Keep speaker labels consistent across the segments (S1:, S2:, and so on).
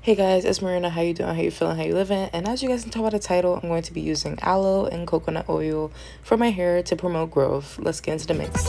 S1: Hey guys, it's Marina. How you doing? How you feeling? How you living? And as you guys can tell by the title, I'm going to be using aloe and coconut oil for my hair to promote growth. Let's get into the mix.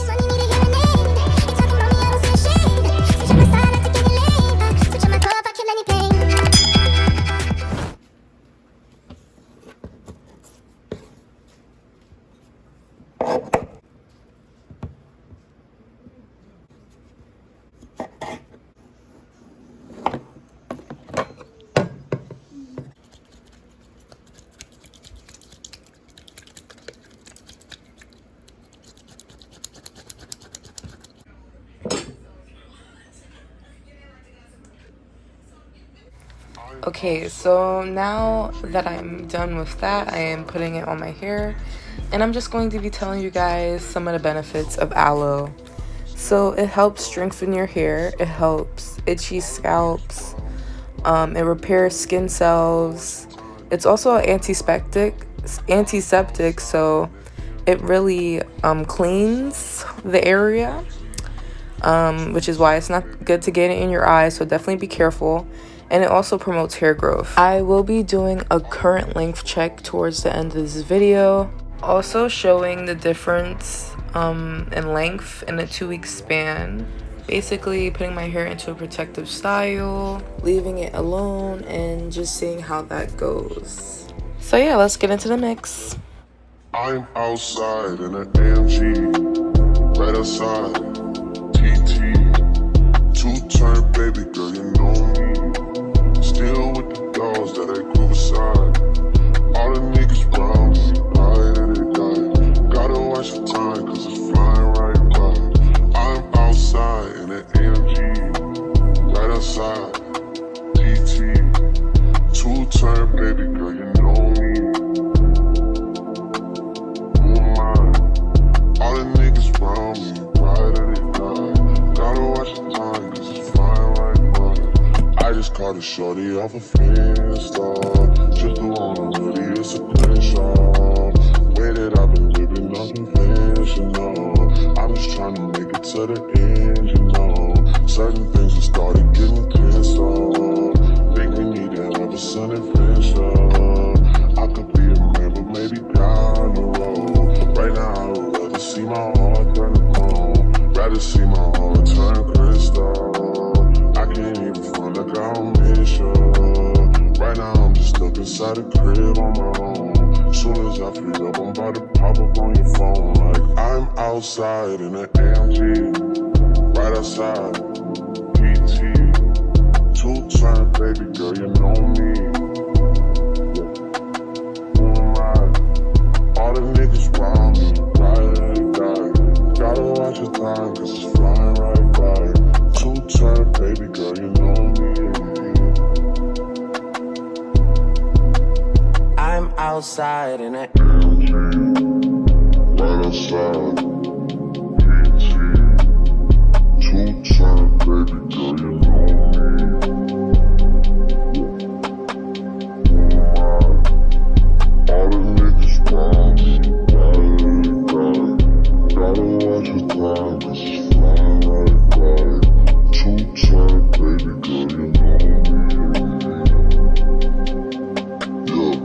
S1: Okay, so now that I'm done with that, I am putting it on my hair, and I'm just going to be telling you guys some of the benefits of aloe. So it helps strengthen your hair, it helps itchy scalps, it repairs skin cells. It's also an antiseptic, so it really cleans the area, which is why it's not good to get it in your eyes, so definitely be careful. And it also promotes hair growth. I will be doing a current length check towards the end of this video, also showing the difference in length in a 2-week span. Basically putting my hair into a protective style, leaving it alone, and just seeing how that goes. So yeah, let's get into the mix.
S2: I'm outside in an AMG, right outside, TT, 2-turn baby girl, you know me. Still with the dogs that I grew beside. All the niggas round me, high that they die. Gotta watch the time, cause it's flying right by. I'm outside in an AMG, right outside, TT, 2-turn baby girl, you know me. Who am I? All the niggas round me, high that they die. Gotta watch the time, cause it's flying right by. I just caught a shorty off a Finsta. Just the one on hoodie, it's a clean shot. Way that I've been living unconventional. I'm just trying to make it to the end, you know. Certain things have started getting tense up. Think we need to have a sun adventure. I could be a man, but maybe down the road. Right now I would rather see my heart turn to chrome. Rather see my heart turn crystal. I can't even front like I don't miss you. Right now I'm just stuck inside the crib on my own. Soon as I free up, I'm about to pop up on your phone. Like I'm outside in an AMG, right outside, PT, 2-turn baby girl, you know me. Who am I? All the niggas round me, right at the guy. Gotta watch your time, cause it's flying right by. 2-turn baby girl, you know me. I'm outside in an AMG, right outside, PT, 2-turn baby girl, you know me. All the niggas round me, right at the guy. Gotta watch your time, cause it's flying right by. 2-turn baby girl, you know me. Yeah.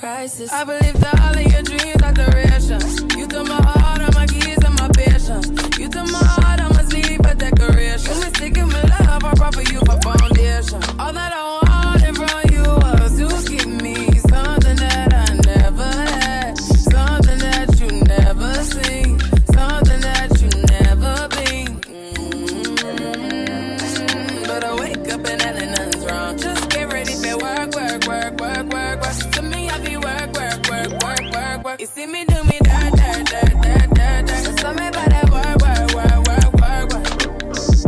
S3: crisis. I believe that all of your dreams are duration. You took my heart, all my keys, and my patience. You took my heart, I must leave a decoration. You mistaken my love, I brought for you for foundation. All that I wanted from you was to give me something that I never had, something that you never seen, something that you never been. But I wake up and nothing's wrong. Just get ready for work, work, work, work, work, work. To me, I be work, work, work, work, work, work. You see me do me dirt, dirt, dirt, dirt, dirt, dirt. So me by that work, work, work, work, work, work.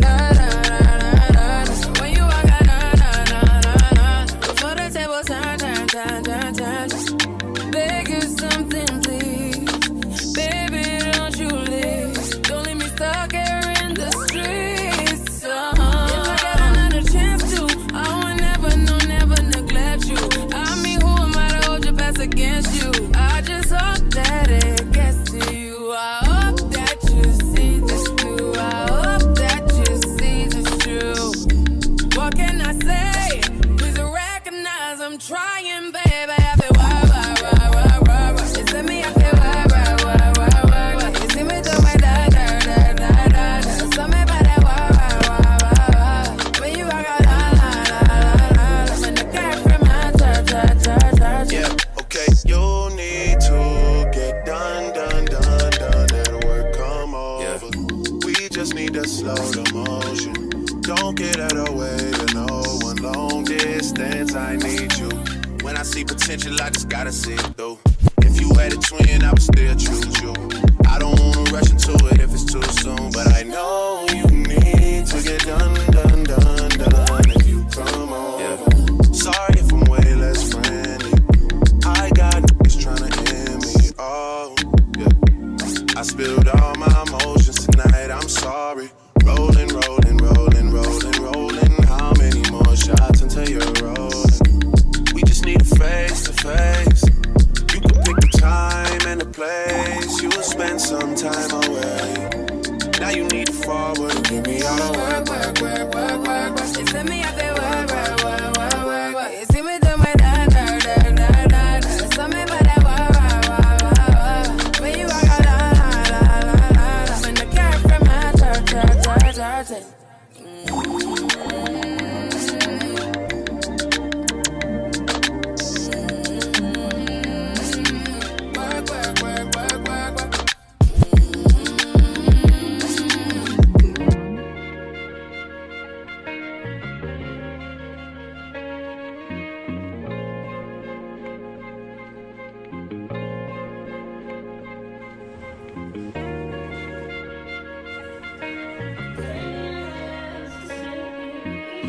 S3: Da, da, da, da, da, da. When you walk out, na, na, na, na, na. Before the table turn, turn, turn, turn, turn. Beg you something, please. Baby, don't you leave. Don't leave me stuck here in the streets. If I got another chance to, I would never, no, never neglect you. I mean, who am I to hold your best against you? I just hope that it gets to you. I hope that you see this through. I hope that you see this true. What can I say? Please recognize I'm trying, baby. I feel why. You see me, I feel why. You see me do my da da da da da. So me by that why. When you walk out, la la la la. When the girlfriend my touch.
S4: Yeah, okay, you need to get done. That work come over. We just need to slow the motion. Don't get out of the way to no one. Long distance, I need you. When I see potential, I just gotta see it through. If you had a twin, I would still choose you. I don't wanna rush into it if it's too soon, but I know you need to get done. If you come over. Sorry if I'm way less friendly. I got niggas tryna end me. Oh, yeah. I spilled all my emotions tonight. I'm sorry. Rolling. How many more shots until you're rolling? We just need a face to face. You can pick the time and the place. You will spend some time away. Now you need to forward and give me all the work.
S3: You see me, I feel work. You see me do my da da da da da. So me by that why. When you walk out, la. When the girlfriend my touch.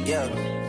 S4: Yeah.